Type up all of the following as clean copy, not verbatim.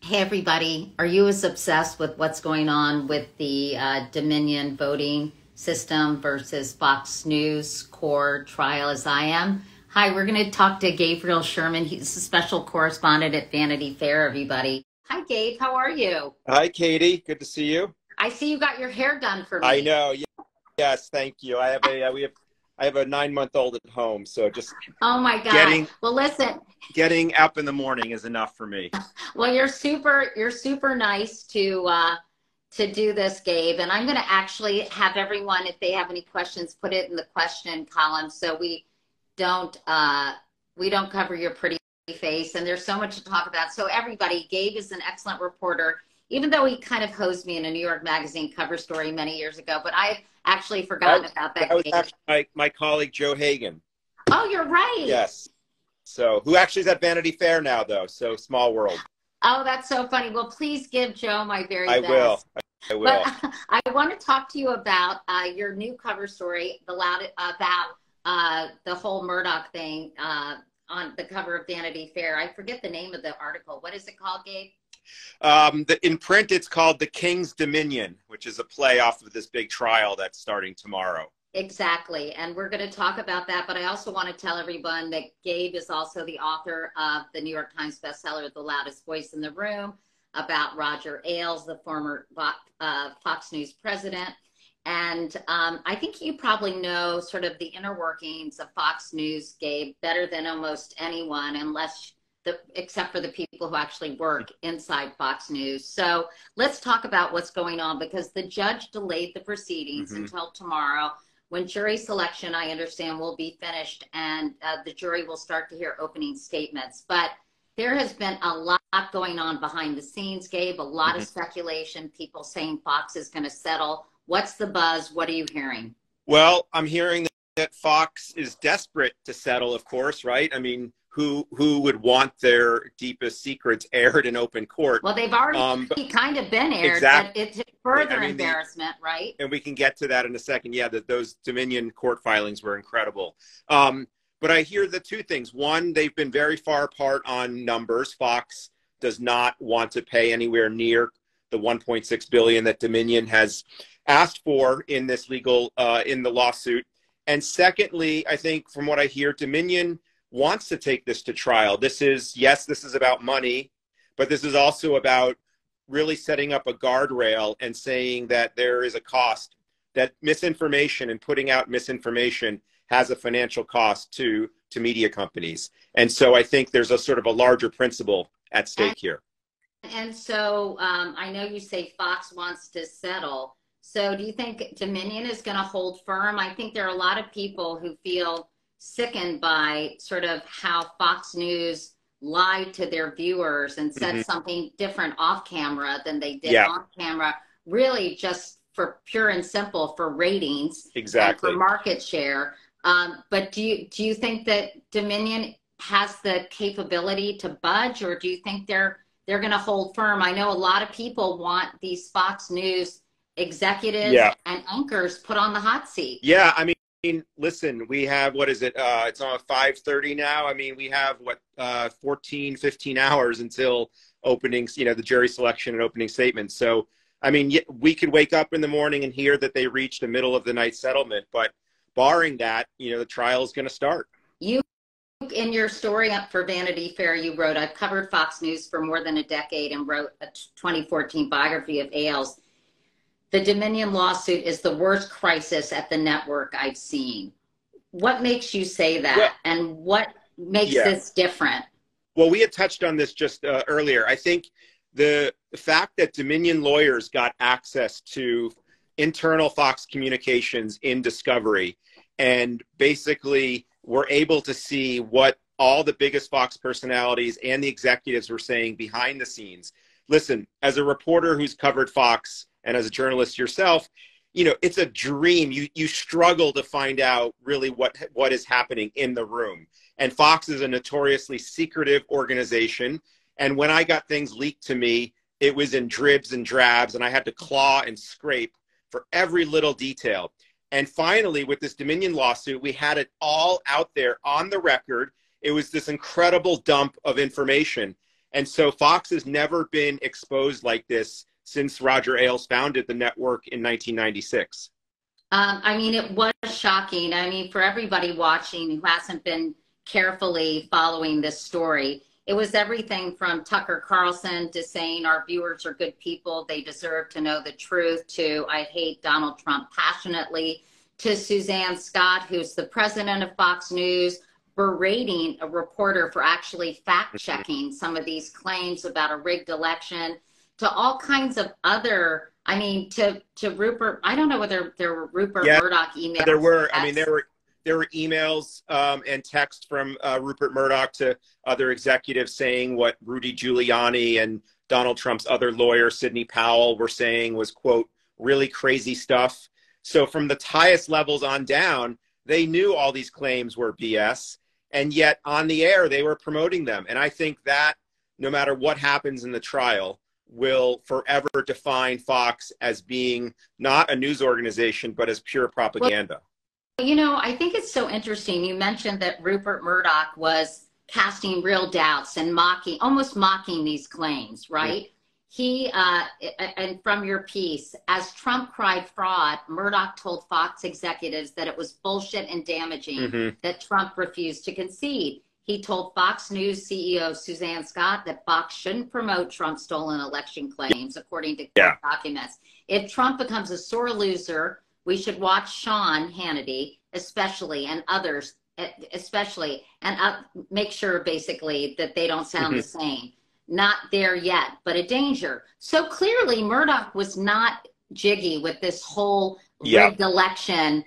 Hey everybody, are you as obsessed with what's going on with the Dominion voting system versus Fox News core trial as I am? Hi, we're going to talk to Gabriel Sherman. He's a special correspondent at Vanity Fair, everybody. Hi Gabe, how are you? Hi, Katie. Good to see you. I see you got your hair done for I me. know. Yes, thank you. I have a 9-month-old at home, so just Oh my God. getting Well, listen, getting up in the morning is enough for me. well, you're super nice to do this, Gabe. And I'm going to actually have everyone, if they have any questions, put it in the question column so don't we don't cover your pretty face. And there's so much to talk about. So everybody, Gabe is an excellent reporter, even though he kind of hosed me in a New York Magazine cover story many years ago. But I've actually forgotten about that. That was Gabe. actually my colleague Joe Hagan. Oh, you're right. Yes. So who actually is at Vanity Fair now, though? So small world. Oh, that's so funny. Well, please give Joe my very I best. will. I will. But I want to talk to you about your new cover story, about the whole Murdoch thing on the cover of Vanity Fair. I forget the name of the article. What is it called, Gabe? In print, it's called The King's Dominion, which is a play off of this big trial that's starting tomorrow. Exactly. And we're going to talk about that. But I also want to tell everyone that Gabe is also the author of the New York Times bestseller, The Loudest Voice in the Room, about Roger Ailes, the former Fox News president. And I think you probably know sort of the inner workings of Fox News, Gabe, better than almost anyone, except for the people who actually work inside Fox News. So let's talk about what's going on, because the judge delayed the proceedings until tomorrow, when jury selection, I understand, will be finished and the jury will start to hear opening statements. But there has been a lot going on behind the scenes, Gabe, a lot of speculation, people saying Fox is going to settle. What's the buzz? What are you hearing? Well, I'm hearing that Fox is desperate to settle, of course, right? I mean, who would want their deepest secrets aired in open court? Well, they've already kind of been aired, exactly. but it's further embarrassment, right? And we can get to that in a second. Yeah, those Dominion court filings were incredible. But I hear the two things. One, they've been very far apart on numbers. Fox does not want to pay anywhere near the $1.6 billion that Dominion has asked for in this in the lawsuit. And secondly, I think from what I hear, Dominion wants to take this to trial. This is about money, but this is also about really setting up a guardrail and saying that there is a cost, that misinformation and putting out misinformation has a financial cost to media companies. And so I think there's a sort of a larger principle at stake here. And so I know you say Fox wants to settle. So do you think Dominion is going to hold firm? I think there are a lot of people who feel sickened by sort of how Fox News lied to their viewers and said something different off camera than they did on camera, really just for pure and simple for ratings and for market share. But do you think that Dominion has the capability to budge, or do you think they're going to hold firm? I know a lot of people want these Fox News executives and anchors put on the hot seat. Yeah, I mean, listen, we have, what is it? It's on 5:30 now. I mean, we have 14, 15 hours until openings, the jury selection and opening statements. So, I mean, we could wake up in the morning and hear that they reached a middle of the night settlement, but barring that, the trial is going to start. In your story up for Vanity Fair, you wrote, I've covered Fox News for more than a decade and wrote a 2014 biography of Ailes. The Dominion lawsuit is the worst crisis at the network I've seen. What makes you say that? And what makes this different? Well, we had touched on this just earlier. I think the fact that Dominion lawyers got access to internal Fox communications in discovery and basically were able to see what all the biggest Fox personalities and the executives were saying behind the scenes. Listen, as a reporter who's covered Fox and as a journalist yourself, it's a dream. You struggle to find out really what is happening in the room. And Fox is a notoriously secretive organization. And when I got things leaked to me, it was in dribs and drabs, and I had to claw and scrape for every little detail. And finally, with this Dominion lawsuit, we had it all out there on the record. It was this incredible dump of information. And so Fox has never been exposed like this since Roger Ailes founded the network in 1996. I mean, it was shocking. I mean, for everybody watching who hasn't been carefully following this story, it was everything from Tucker Carlson to saying our viewers are good people, they deserve to know the truth, to I hate Donald Trump passionately, to Suzanne Scott, who's the president of Fox News, berating a reporter for actually fact-checking some of these claims about a rigged election, to all kinds of other, I mean, to Rupert, I don't know whether there were Rupert Murdoch emails. There were, I mean, there were emails and text from Rupert Murdoch to other executives saying what Rudy Giuliani and Donald Trump's other lawyer, Sidney Powell, were saying was, quote, really crazy stuff. So from the highest levels on down, they knew all these claims were BS. And yet on the air, they were promoting them. And I think that no matter what happens in the trial, will forever define Fox as being not a news organization, but as pure propaganda. Well, you know, I think it's so interesting. You mentioned that Rupert Murdoch was casting real doubts and almost mocking these claims, right? Mm-hmm. He, and from your piece, as Trump cried fraud, Murdoch told Fox executives that it was bullshit and damaging that Trump refused to concede. He told Fox News CEO Suzanne Scott that Fox shouldn't promote Trump's stolen election claims, according to court documents. If Trump becomes a sore loser, we should watch Sean Hannity, especially, and others, especially, and make sure, basically, that they don't sound the same. Not there yet, but a danger. So clearly, Murdoch was not jiggy with this whole rigged election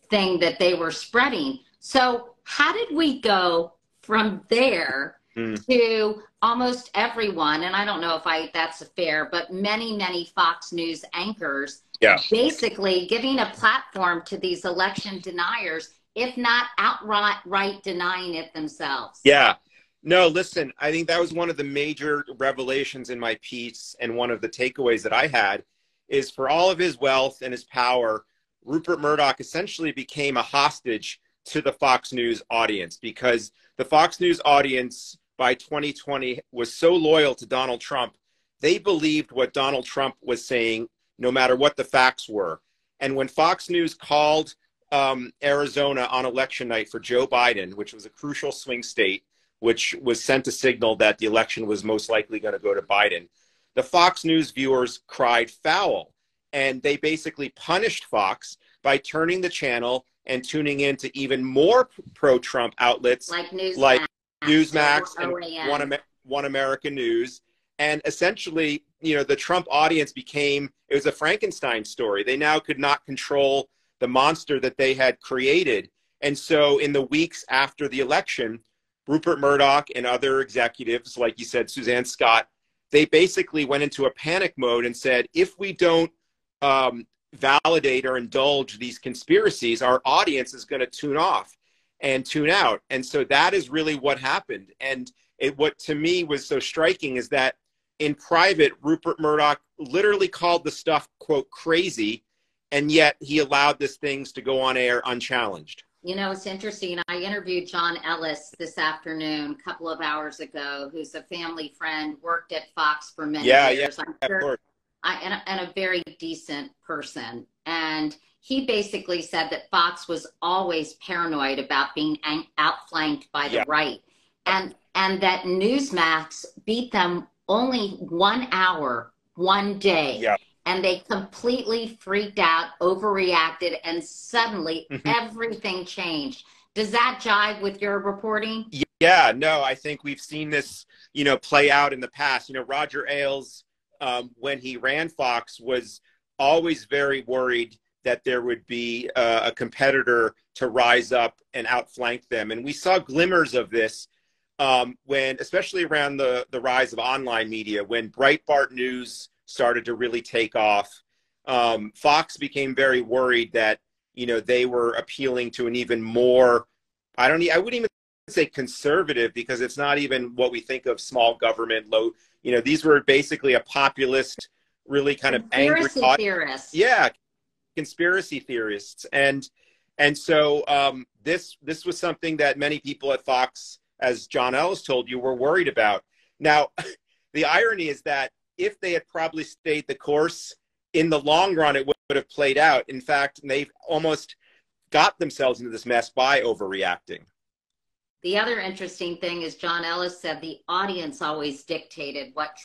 thing that they were spreading. So how did we go from there to almost everyone, and I don't know if that's fair, but many, many Fox News anchors basically giving a platform to these election deniers, if not outright denying it themselves? Yeah. No, listen, I think that was one of the major revelations in my piece, and one of the takeaways that I had is, for all of his wealth and his power, Rupert Murdoch essentially became a hostage to the Fox News audience, because the Fox News audience by 2020 was so loyal to Donald Trump. They believed what Donald Trump was saying, no matter what the facts were. And when Fox News called Arizona on election night for Joe Biden, which was a crucial swing state, which was sent a signal that the election was most likely going to go to Biden, the Fox News viewers cried foul. And they basically punished Fox by turning the channel and tuning in to even more pro-Trump outlets like Newsmax and One American News. And essentially, you know, the Trump audience it was a Frankenstein story. They now could not control the monster that they had created. And so in the weeks after the election, Rupert Murdoch and other executives, like you said, Suzanne Scott, they basically went into a panic mode and said, if we don't validate or indulge these conspiracies, our audience is going to tune off and tune out. And so that is really what happened. And what to me was so striking is that in private, Rupert Murdoch literally called the stuff, quote, crazy, and yet he allowed these things to go on air unchallenged. You know, it's interesting. I interviewed John Ellis this afternoon, a couple of hours ago, who's a family friend, worked at Fox for many years. I'm sure, and a very decent person. And he basically said that Fox was always paranoid about being outflanked by the right. And that Newsmax beat them only 1 hour, one day. Yeah. And they completely freaked out, overreacted, and suddenly everything changed. Does that jive with your reporting? Yeah, no, I think we've seen this, you know, play out in the past. You know, Roger Ailes, when he ran Fox, was always very worried that there would be a competitor to rise up and outflank them. And we saw glimmers of this when, especially around the rise of online media, when Breitbart News started to really take off. Fox became very worried that, you know, they were appealing to an even more, I wouldn't even say conservative, because it's not even what we think of small government, low, you know, these were basically a populist, really kind of angry conspiracy theorists. Yeah, conspiracy theorists. And so this was something that many people at Fox, as John Ellis told you, were worried about. Now, the irony is that if they had probably stayed the course, in the long run, it would have played out. In fact, they've almost got themselves into this mess by overreacting. The other interesting thing is John Ellis said the audience always dictated what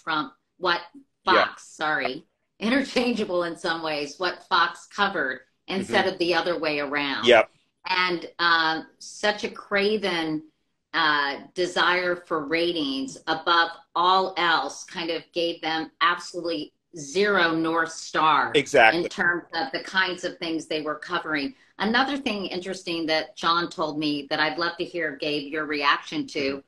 Fox, sorry, interchangeable in some ways, what Fox covered instead of the other way around. Yep. And such a craven desire for ratings above all else kind of gave them absolutely zero North Star Exactly. in terms of the kinds of things they were covering. Another thing interesting that John told me that I'd love to hear, Gabe, your reaction to,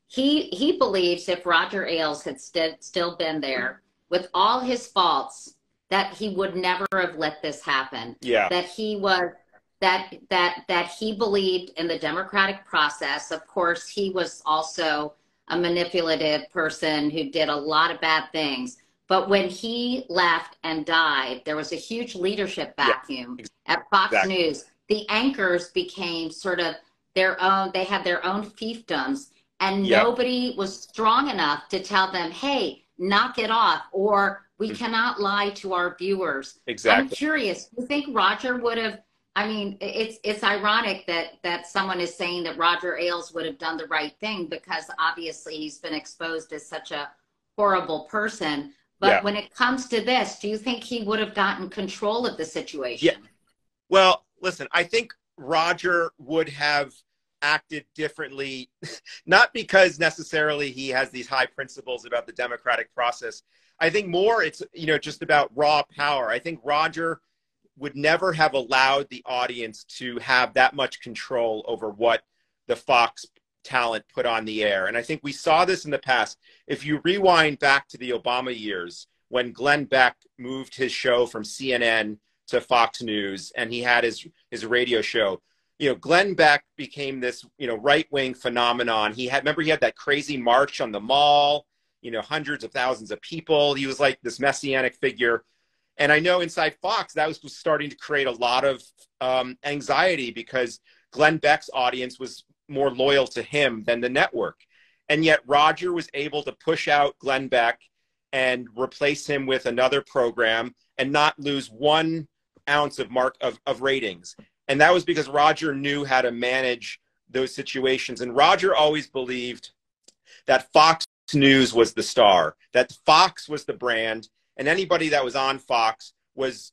he believes if Roger Ailes had still been there with all his faults, that he would never have let this happen. Yeah. That he was that he believed in the democratic process. Of course, he was also a manipulative person who did a lot of bad things. But when he left and died, there was a huge leadership vacuum at Fox News. The anchors became sort of their own, they had their own fiefdoms, and nobody was strong enough to tell them, hey, knock it off, or we cannot lie to our viewers. Exactly. I'm curious, do you think Roger would have, I mean, it's ironic that someone is saying that Roger Ailes would have done the right thing, because obviously he's been exposed as such a horrible person. But when it comes to this, do you think he would have gotten control of the situation? Yeah. Well, listen, I think Roger would have acted differently, not because necessarily he has these high principles about the democratic process. I think more it's, just about raw power. I think Roger would never have allowed the audience to have that much control over what the Fox talent put on the air. And I think we saw this in the past. If you rewind back to the Obama years, when Glenn Beck moved his show from CNN to Fox News, and he had his radio show, Glenn Beck became this, right-wing phenomenon. Remember he had that crazy march on the Mall, hundreds of thousands of people. He was like this messianic figure. And I know inside Fox, that was starting to create a lot of anxiety, because Glenn Beck's audience was more loyal to him than the network. And yet Roger was able to push out Glenn Beck and replace him with another program and not lose 1 ounce of ratings. And that was because Roger knew how to manage those situations. And Roger always believed that Fox News was the star, that Fox was the brand, and anybody that was on Fox was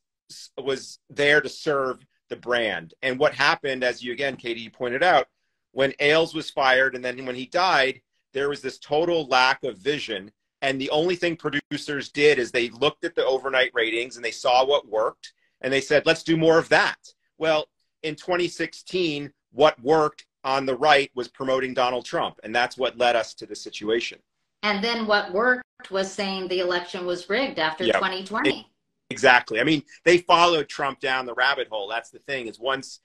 there to serve the brand. And what happened, as you again, Katie, you pointed out, when Ailes was fired and then when he died, there was this total lack of vision. And the only thing producers did is they looked at the overnight ratings and they saw what worked, and they said, let's do more of that. Well, in 2016, what worked on the right was promoting Donald Trump. And that's what led us to the situation. And then what worked was saying the election was rigged after 2020. Exactly. I mean, they followed Trump down the rabbit hole. That's the thing, is once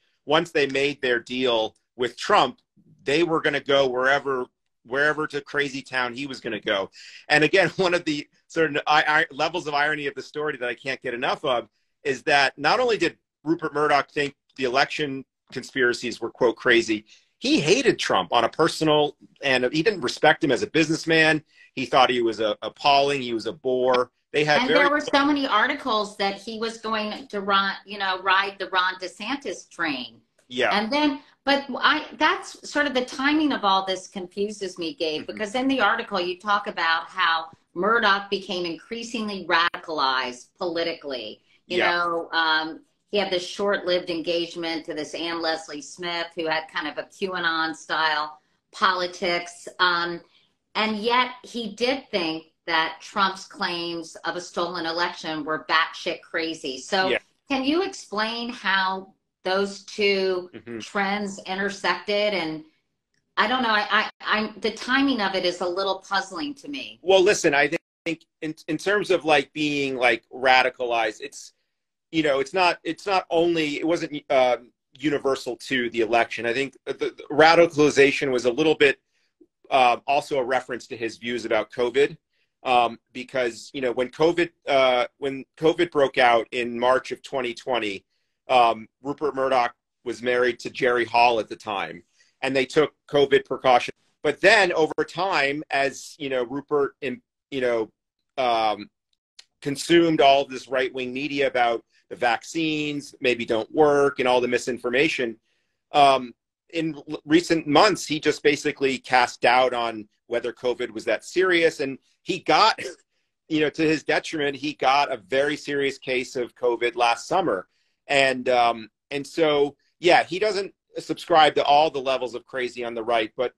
they made their deal with Trump, they were going to go wherever to crazy town he was going to go. And again, one of the sort of levels of irony of the story that I can't get enough of is that not only did Rupert Murdoch think the election conspiracies were, quote, crazy, he hated Trump on a personal, and he didn't respect him as a businessman. He thought he was appalling. He was a bore. There were so many articles that he was going to ride the Ron DeSantis train. Yeah. And then, that's sort of the timing of all this confuses me, Gabe, because in the article you talk about how Murdoch became increasingly radicalized politically. He had this short-lived engagement to this Ann Leslie Smith, who had kind of a QAnon-style politics. And yet he did think that Trump's claims of a stolen election were batshit crazy. So can you explain how those two trends intersected? And I don't know, the timing of it is a little puzzling to me. Well, listen, I think in terms of like being like radicalized, it wasn't universal to the election. I think the radicalization was a little bit also a reference to his views about COVID, because when COVID broke out in March of 2020, Rupert Murdoch was married to Jerry Hall at the time, and they took COVID precautions But then over time, as, Rupert, consumed all of this right-wing media about the vaccines maybe don't work and all the misinformation, in recent months, he just basically cast doubt on whether COVID was that serious. And he got, to his detriment, he got a very serious case of COVID last summer. And so, yeah, he doesn't subscribe to all the levels of crazy on the right, but,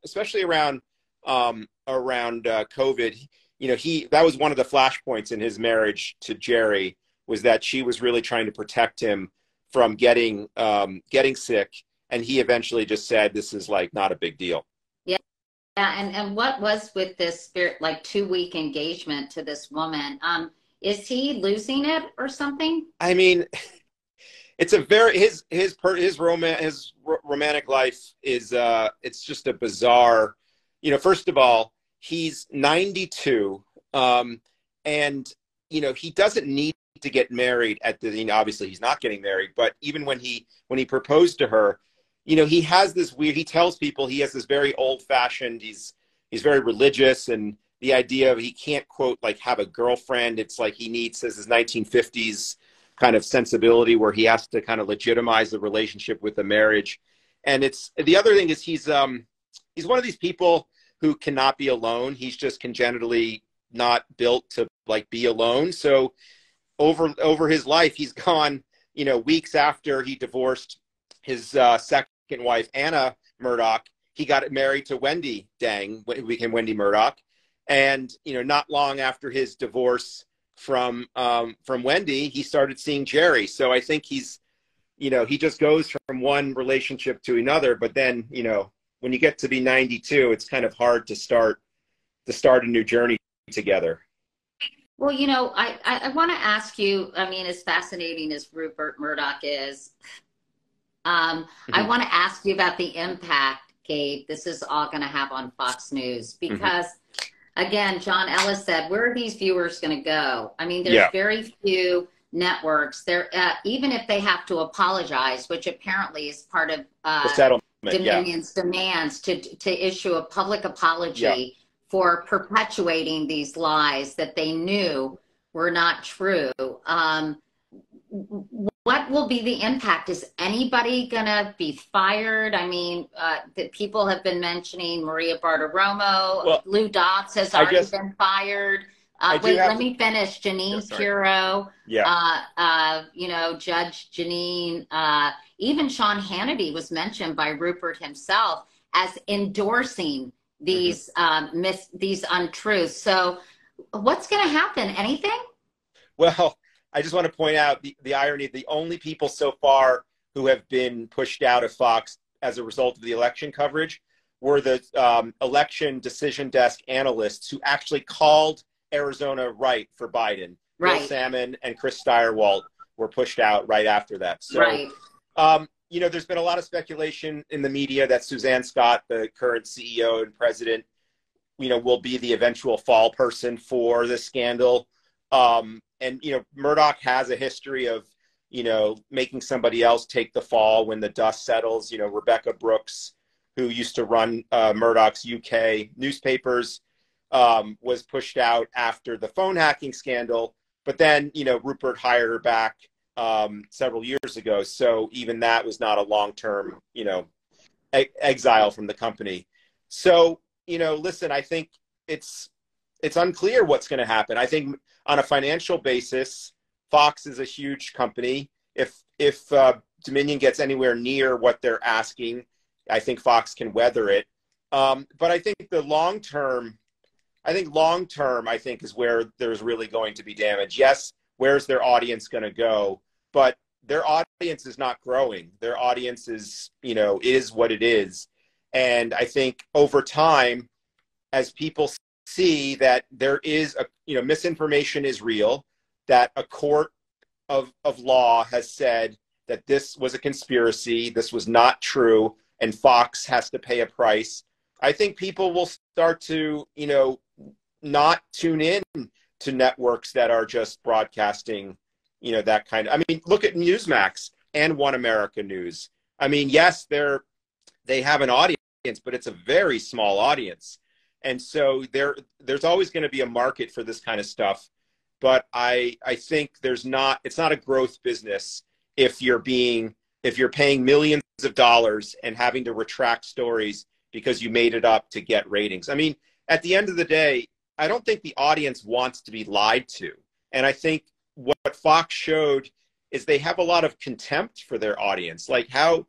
especially around COVID, that was one of the flashpoints in his marriage to Jerry, was that she was really trying to protect him from getting sick. And he eventually just said, this is like not a big deal. Yeah. And what was with this 2-week engagement to this woman? Is he losing it or something? I mean, it's a very, his romantic life is, it's just a bizarre, first of all, he's 92. And, he doesn't need to get married obviously he's not getting married, but even when he proposed to her, he has this weird, he tells people he has this very old fashioned, he's very religious, and the idea of he can't, quote, like have a girlfriend. It's like he needs his 1950s kind of sensibility where he has to kind of legitimize the relationship with the marriage. And the other thing is he's one of these people who cannot be alone. He's just congenitally not built to like be alone. So over his life, he's gone, weeks after he divorced his second wife, Anna Murdoch, he got married to Wendy Dang, who became Wendy Murdoch. And, not long after his divorce from Wendy, he started seeing Jerry. So I think he's, he just goes from one relationship to another. But then, when you get to be 92, it's kind of hard to start a new journey together. Well, I want to ask you, I mean, as fascinating as Rupert Murdoch is, I want to ask you about the impact, Gabe, this is all going to have on Fox News. Because, again, John Ellis said, where are these viewers going to go? I mean, there's very few networks there, even if they have to apologize, which apparently is part of the settlement, Dominion's demands to issue a public apology for perpetuating these lies that they knew were not true. What will be the impact? Is anybody going to be fired? I mean, people have been mentioning Maria Bartiromo. Well, Lou Dobbs has already been fired. Let me finish. Janine Pirro, Judge Janine, even Sean Hannity was mentioned by Rupert himself as endorsing these these untruths. So what's going to happen? Anything? Well, I just want to point out the irony. The only people so far who have been pushed out of Fox as a result of the election coverage were the election decision desk analysts who actually called Arizona right for Biden. Bill Salmon and Chris Steyerwalt were pushed out right after that. So, there's been a lot of speculation in the media that Suzanne Scott, the current CEO and president, will be the eventual fall person for this scandal. And, Murdoch has a history of, making somebody else take the fall when the dust settles. Rebecca Brooks, who used to run Murdoch's UK newspapers, was pushed out after the phone hacking scandal. But then, Rupert hired her back several years ago. So even that was not a long-term, exile from the company. So, listen, I think it's unclear what's going to happen. I think on a financial basis, Fox is a huge company. If Dominion gets anywhere near what they're asking, I think Fox can weather it. But I think long term, is where there's really going to be damage. Yes, where's their audience going to go? But their audience is not growing. Their audience is what it is. And I think over time, as people see that there is misinformation is real, that a court of law has said that this was a conspiracy, this was not true, and Fox has to pay a price. I think people will start to, not tune in to networks that are just broadcasting, that kind of, I mean, look at Newsmax and One America News. I mean, yes, they have an audience, but it's a very small audience. And so there's always going to be a market for this kind of stuff. But I think it's not a growth business if you're paying millions of dollars and having to retract stories because you made it up to get ratings. I mean, at the end of the day, I don't think the audience wants to be lied to. And I think what Fox showed is they have a lot of contempt for their audience. Like how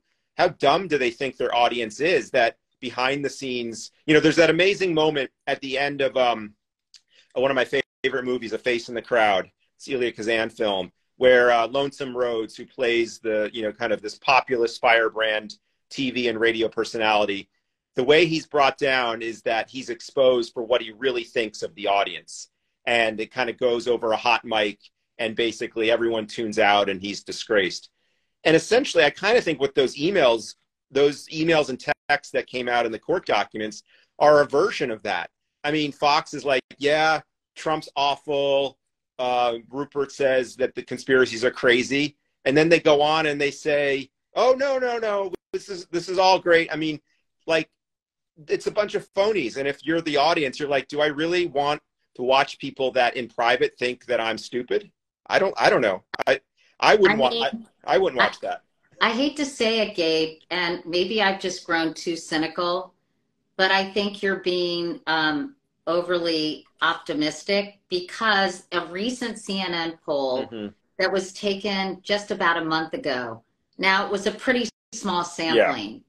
dumb do they think their audience is that behind the scenes, there's that amazing moment at the end of one of my favorite movies, A Face in the Crowd, Celia Kazan film, where Lonesome Rhodes, who plays the, kind of this populist firebrand TV and radio personality, the way he's brought down is that he's exposed for what he really thinks of the audience. And it kind of goes over a hot mic and basically everyone tunes out and he's disgraced. And essentially, I kind of think what those emails and texts that came out in the court documents are a version of that. I mean, Fox is like, yeah, Trump's awful. Rupert says that the conspiracies are crazy. And then they go on and they say, oh, no, this is all great. I mean, like, it's a bunch of phonies. And if you're the audience, you're like, do I really want to watch people that in private think that I'm stupid? I don't know. I wouldn't watch that. I hate to say it, Gabe, and maybe I've just grown too cynical, but I think you're being overly optimistic because a recent CNN poll that was taken just about a month ago. Now, it was a pretty small sampling,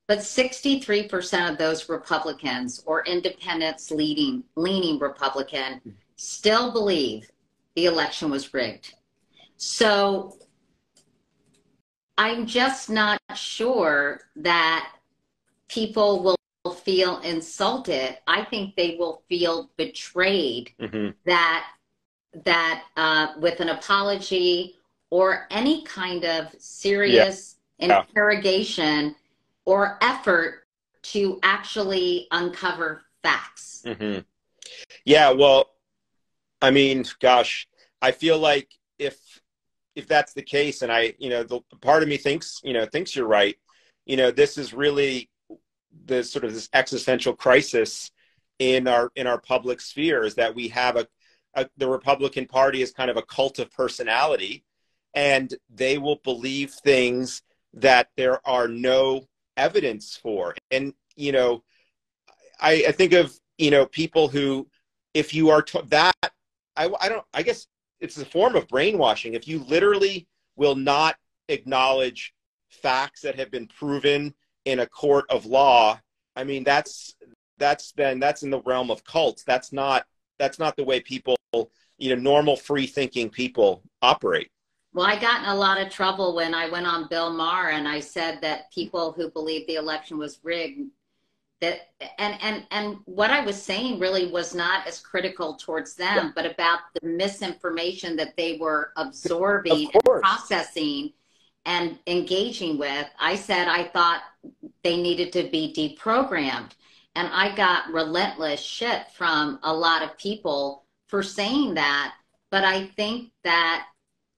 but 63% of those Republicans or independents leaning Republican still believe the election was rigged. So I'm just not sure that people will feel insulted. I think they will feel betrayed that with an apology or any kind of serious interrogation or effort to actually uncover facts. Yeah, well, I mean, gosh, I feel like if that's the case, and the part of me thinks you're right, this is really the sort of this existential crisis in our public sphere, is that we have the Republican Party is kind of a cult of personality, and they will believe things that there are no evidence for. And I think of people who, if you are I guess it's a form of brainwashing. If you literally will not acknowledge facts that have been proven in a court of law, I mean, that's in the realm of cults. That's not the way people, normal free thinking people operate. Well, I got in a lot of trouble when I went on Bill Maher and I said that people who believe the election was rigged, and what I was saying really was not as critical towards them, but about the misinformation that they were absorbing and processing and engaging with. I said I thought they needed to be deprogrammed. And I got relentless shit from a lot of people for saying that. But I think that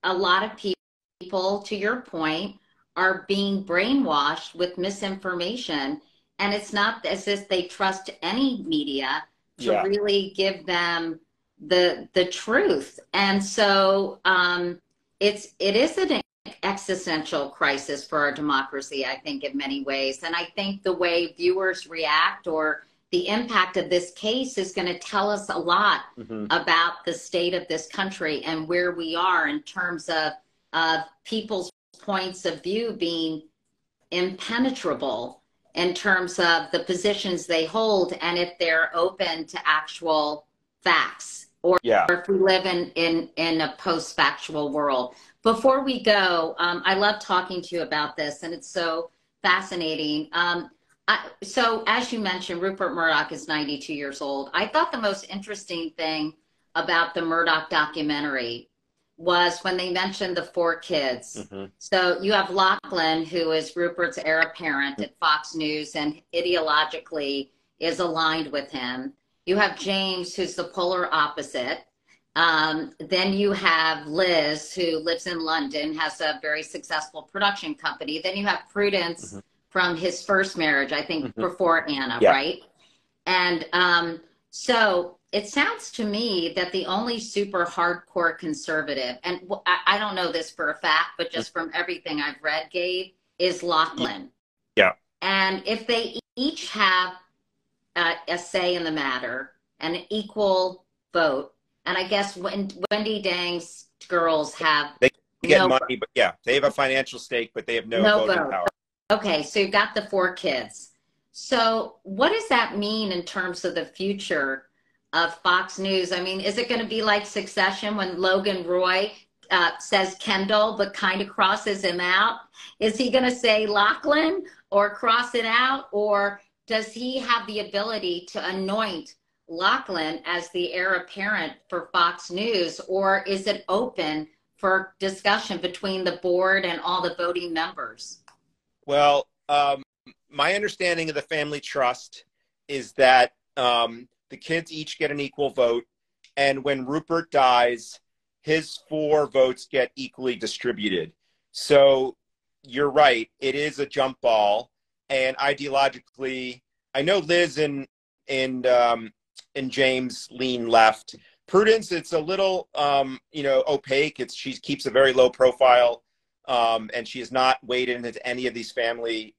a lot of people, to your point, are being brainwashed with misinformation. And it's not as if they trust any media to really give them the truth. And so it is an existential crisis for our democracy, I think, in many ways. And I think the way viewers react or the impact of this case is going to tell us a lot about the state of this country and where we are in terms of people's points of view being impenetrable in terms of the positions they hold and if they're open to actual facts or if we live in a post-factual world. Before we go, I love talking to you about this, and it's so fascinating. So as you mentioned, Rupert Murdoch is 92 years old. I thought the most interesting thing about the Murdoch documentary was when they mentioned the 4 kids. So you have Lachlan, who is Rupert's heir apparent at Fox News and ideologically is aligned with him. You have James, who's the polar opposite. Then you have Liz, who lives in London, has a very successful production company. Then you have Prudence from his first marriage, I think Mhm. before Anna, Yeah. right? And so it sounds to me that the only super hardcore conservative, and I don't know this for a fact, but just from everything I've read, Gabe, is Lachlan. Yeah. And if they each have a say in the matter, an equal vote, and I guess when Wendy Dang's girls have They get no money, but yeah, they have a financial stake, but they have no no voting vote. power. Okay, so you've got the 4 kids. So what does that mean in terms of the future of Fox News? I mean, is it going to be like Succession when Logan Roy says Kendall, but kind of crosses him out? Is he going to say Lachlan or cross it out? Or does he have the ability to anoint Lachlan as the heir apparent for Fox News? Or is it open for discussion between the board and all the voting members? Well, my understanding of the family trust is that the kids each get an equal vote. And when Rupert dies, his 4 votes get equally distributed. So you're right. It is a jump ball. And ideologically, I know Liz and James lean left. Prudence, it's a little, opaque. She keeps a very low profile. And she has not waded into any of these family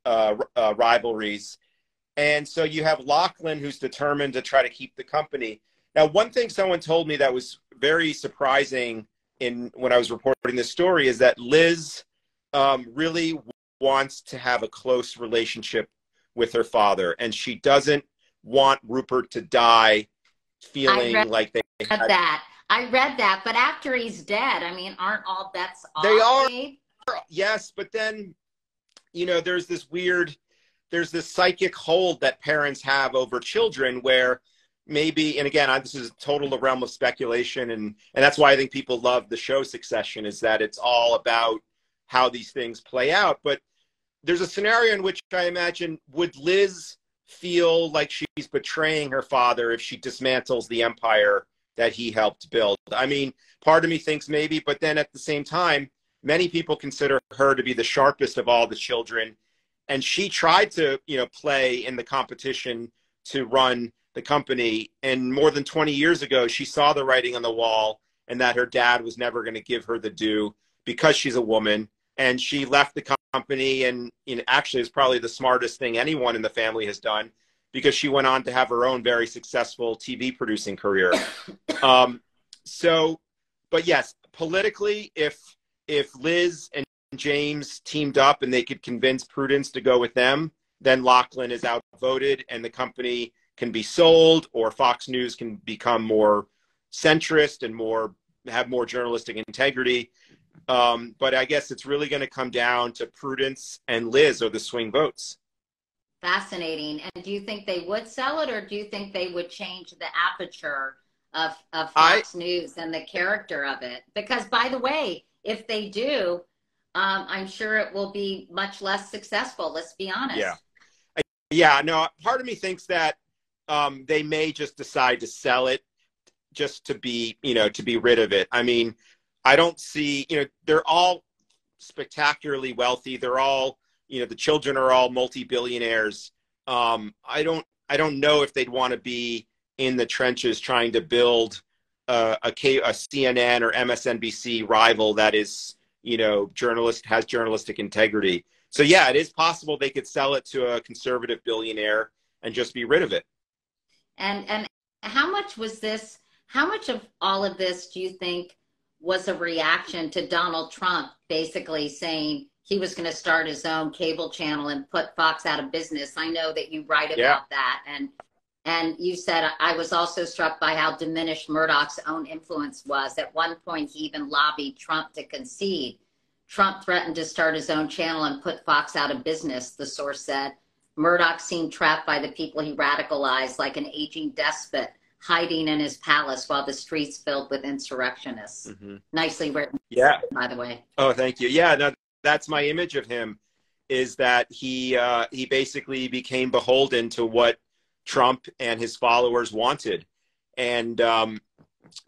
rivalries. And so you have Lachlan, who's determined to try to keep the company. Now, one thing someone told me that was very surprising when I was reporting this story is that Liz really wants to have a close relationship with her father, and she doesn't want Rupert to die feeling like they had. That. I read that, but after he's dead, I mean, aren't all bets They off, are, Gabe? yes, but then, there's this psychic hold that parents have over children where maybe, and again, this is total realm of speculation, and that's why I think people love the show Succession, is that it's all about how these things play out. But there's a scenario in which I imagine, would Liz feel like she's betraying her father if she dismantles the empire that he helped build? I mean, part of me thinks maybe, but then at the same time, many people consider her to be the sharpest of all the children. And she tried to, play in the competition to run the company. And more than 20 years ago, she saw the writing on the wall and that her dad was never going to give her the due because she's a woman. And she left the company, and actually is probably the smartest thing anyone in the family has done, because she went on to have her own very successful TV producing career. But yes, politically, if Liz and James teamed up and they could convince Prudence to go with them, then Lachlan is outvoted and the company can be sold, or Fox News can become more centrist and have more journalistic integrity. But I guess it's really going to come down to Prudence and Liz, or the swing votes. Fascinating. And do you think they would sell it, or do you think they would change the aperture of Fox News and the character of it? Because, by the way, if they do, I'm sure it will be much less successful. Let's be honest. Yeah. Yeah. No, part of me thinks that they may just decide to sell it just to be rid of it. I mean, I don't see, they're all spectacularly wealthy. They're all, the children are all multi-billionaires. I don't know if they'd want to be in the trenches trying to build a CNN or MSNBC rival that is, has journalistic integrity. So yeah, it is possible they could sell it to a conservative billionaire and just be rid of it. And how much of all of this do you think was a reaction to Donald Trump basically saying he was going to start his own cable channel and put Fox out of business? I know that you write about that. And you said, I was also struck by how diminished Murdoch's own influence was. At one point, he even lobbied Trump to concede. Trump threatened to start his own channel and put Fox out of business, the source said. Murdoch seemed trapped by the people he radicalized, like an aging despot hiding in his palace while the streets filled with insurrectionists. Mm-hmm. Nicely written, by the way. Oh, thank you. Yeah, no, that's my image of him, is that he basically became beholden to what Trump and his followers wanted. And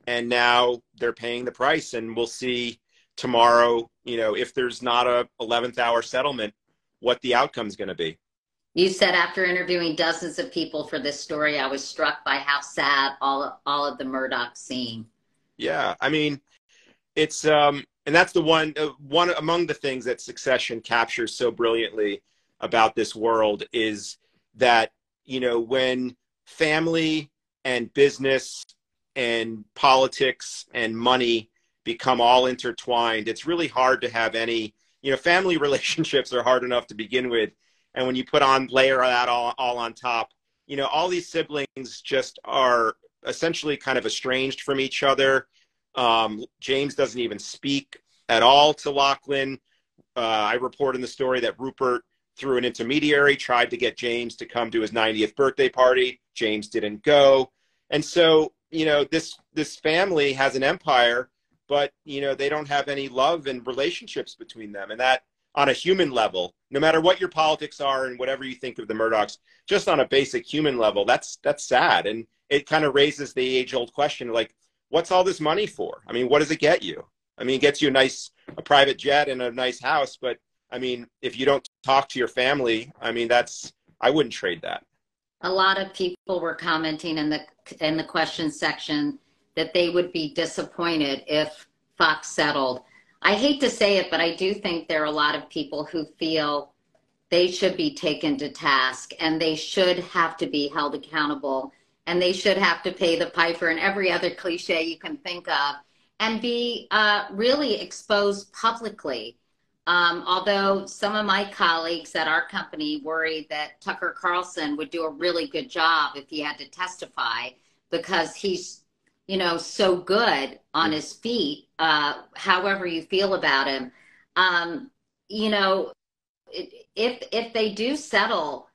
now they're paying the price, and we'll see tomorrow, if there's not a 11th hour settlement, what the outcome's going to be. You said after interviewing dozens of people for this story, I was struck by how sad all of the Murdoch seem. Yeah, I mean, it's and that's the one among the things that Succession captures so brilliantly about this world is that, you know, when family and business and politics and money become all intertwined, it's really hard to have any, you know, family relationships are hard enough to begin with. And when you layer that all on top, you know, all these siblings just are essentially kind of estranged from each other. James doesn't even speak at all to Lachlan. I report in the story that Rupert, through an intermediary, tried to get James to come to his 90th birthday party. James didn't go. And so, you know, this family has an empire, but, you know, they don't have any love and relationships between them. And that, on a human level, no matter what your politics are and whatever you think of the Murdochs, just on a basic human level, that's sad. And it kind of raises the age-old question, like, what's all this money for? I mean, what does it get you? I mean, it gets you a private jet and a nice house, but I mean, if you don't talk to your family, I mean, I wouldn't trade that. A lot of people were commenting in the question section that they would be disappointed if Fox settled. I hate to say it, but I do think there are a lot of people who feel they should be taken to task and they should have to be held accountable and they should have to pay the piper and every other cliche you can think of and be really exposed publicly. Although some of my colleagues at our company worried that Tucker Carlson would do a really good job if he had to testify because he's, you know, so good on his feet, however you feel about him. You know, if they do settle,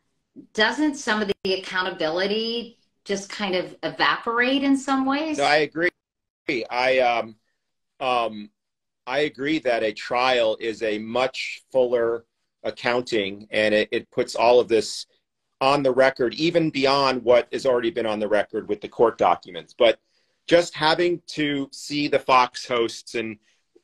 doesn't some of the accountability just kind of evaporate in some ways? No, I agree. I agree that a trial is a much fuller accounting, and it puts all of this on the record, even beyond what has already been on the record with the court documents. But just having to see the Fox hosts, and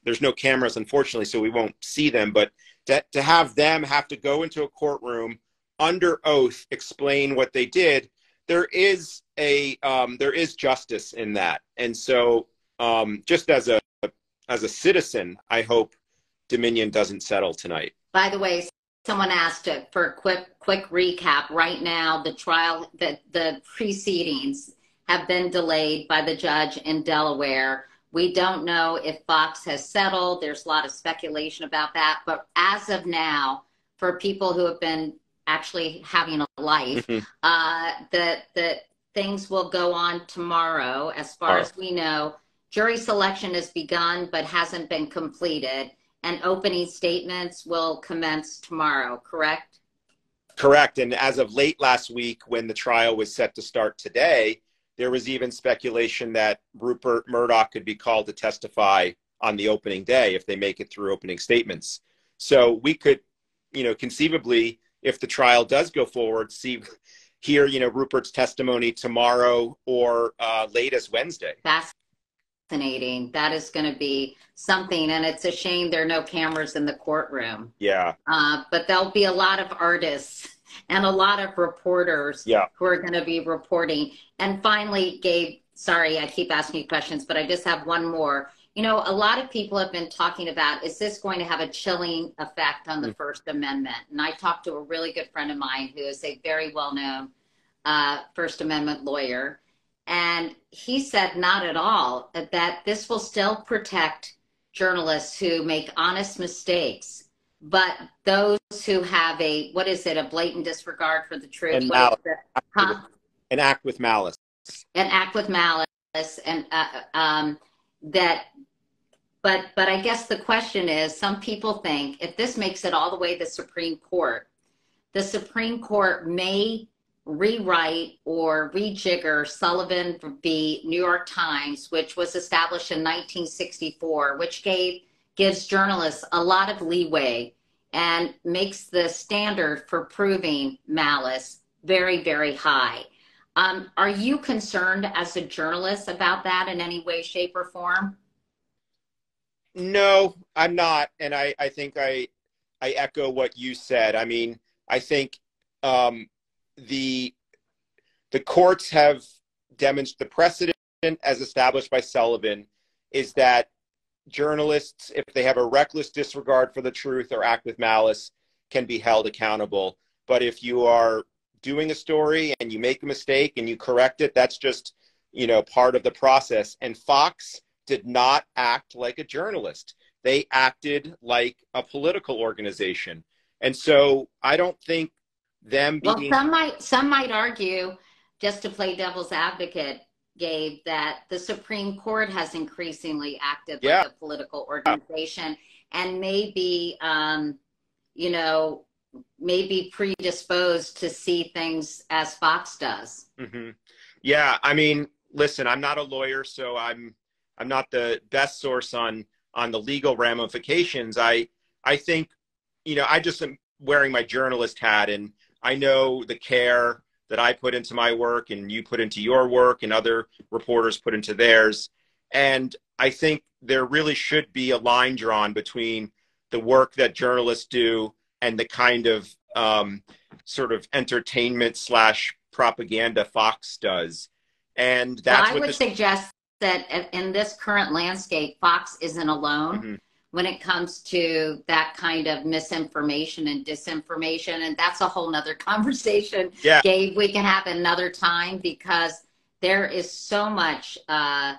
there's no cameras, unfortunately, so we won't see them, but to have them have to go into a courtroom under oath, explain what they did, there is justice in that. And so just as a citizen, I hope Dominion doesn't settle tonight. By the way, someone asked for a quick recap. Right now, the trial, the proceedings have been delayed by the judge in Delaware. We don't know if Fox has settled. There's a lot of speculation about that. But as of now, for people who have been actually having a life, the things will go on tomorrow. As far as we know, jury selection has begun but hasn't been completed, and opening statements will commence tomorrow, correct? Correct. And as of late last week, when the trial was set to start today, there was even speculation that Rupert Murdoch could be called to testify on the opening day if they make it through opening statements. So we could, you know, conceivably, if the trial does go forward, hear, you know, Rupert's testimony tomorrow or late as Wednesday. Fascinating. That is going to be something, and it's a shame there are no cameras in the courtroom. Yeah. But there'll be a lot of artists and a lot of reporters who are going to be reporting. And finally, Gabe, sorry, I keep asking you questions, but I just have one more. You know, a lot of people have been talking about, is this going to have a chilling effect on the First Amendment? And I talked to a really good friend of mine who is a very well-known First Amendment lawyer. And he said not at all, that this will still protect journalists who make honest mistakes, but those who have a blatant disregard for the truth. And an act with malice. An act with malice. And but I guess the question is, some people think if this makes it all the way to the Supreme Court may rewrite or rejigger Sullivan v. New York Times, which was established in 1964, which gives journalists a lot of leeway and makes the standard for proving malice very, very high. Are you concerned as a journalist about that in any way, shape, or form? No, I'm not. And I think echo what you said. I mean, I think the courts have demonstrated the precedent as established by Sullivan is that journalists, if they have a reckless disregard for the truth or act with malice, can be held accountable. But if you are doing a story and you make a mistake and you correct it, that's just, you know, part of the process. And Fox did not act like a journalist. They acted like a political organization. And so I don't think them being... Well, some might argue, just to play devil's advocate, Gabe, that the Supreme Court has increasingly acted like a political organization and maybe, you know, maybe predisposed to see things as Fox does. Mm-hmm. Yeah, I mean, listen, I'm not a lawyer, so I'm not the best source on the legal ramifications. I think, you know, I just am wearing my journalist hat, and I know the care that I put into my work and you put into your work and other reporters put into theirs. And I think there really should be a line drawn between the work that journalists do and the kind of sort of entertainment / propaganda Fox does. And that's I would suggest that in this current landscape, Fox isn't alone. Mm-hmm. When it comes to that kind of misinformation and disinformation. And that's a whole nother conversation, Gabe, we can have another time, because there is so much, I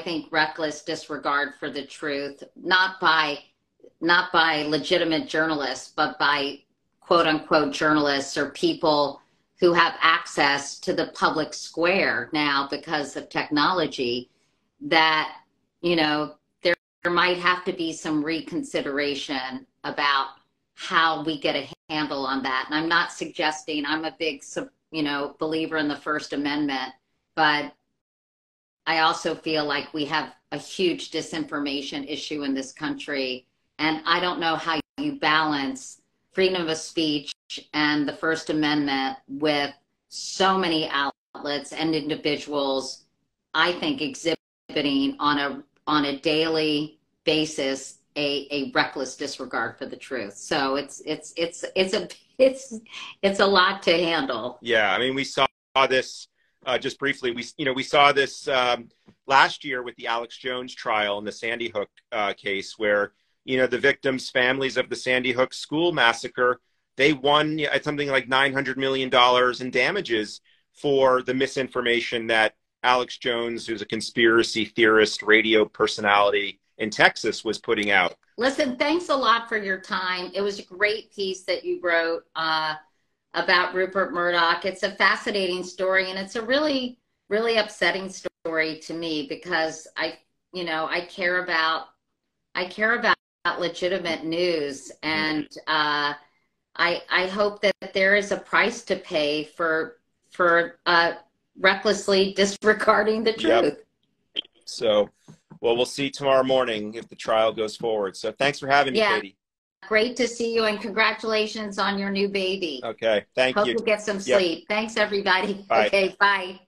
think, reckless disregard for the truth, not by legitimate journalists, but by quote unquote journalists or people who have access to the public square now because of technology, that, you know, there might have to be some reconsideration about how we get a handle on that. And I'm not suggesting, I'm a big, you know, believer in the First Amendment, but I also feel like we have a huge disinformation issue in this country. And I don't know how you balance freedom of speech and the First Amendment with so many outlets and individuals, I think, exhibiting on a daily basis a reckless disregard for the truth. So it's a lot to handle. Yeah, I mean, we saw this just briefly. We saw this last year with the Alex Jones trial and the Sandy Hook case, where, you know, the victims' families of the Sandy Hook school massacre, they won something like $900 million in damages for the misinformation that Alex Jones, who's a conspiracy theorist, radio personality in Texas, was putting out. Listen, thanks a lot for your time. It was a great piece that you wrote about Rupert Murdoch. It's a fascinating story, and it's a really, really upsetting story to me, because I care about legitimate news, and I hope that there is a price to pay for recklessly disregarding the truth. Yep. So, well, we'll see tomorrow morning if the trial goes forward. So thanks for having me, Katie. Great to see you, and congratulations on your new baby. Okay, thank you. Hope you get some sleep. Thanks, everybody. Bye. Okay, bye.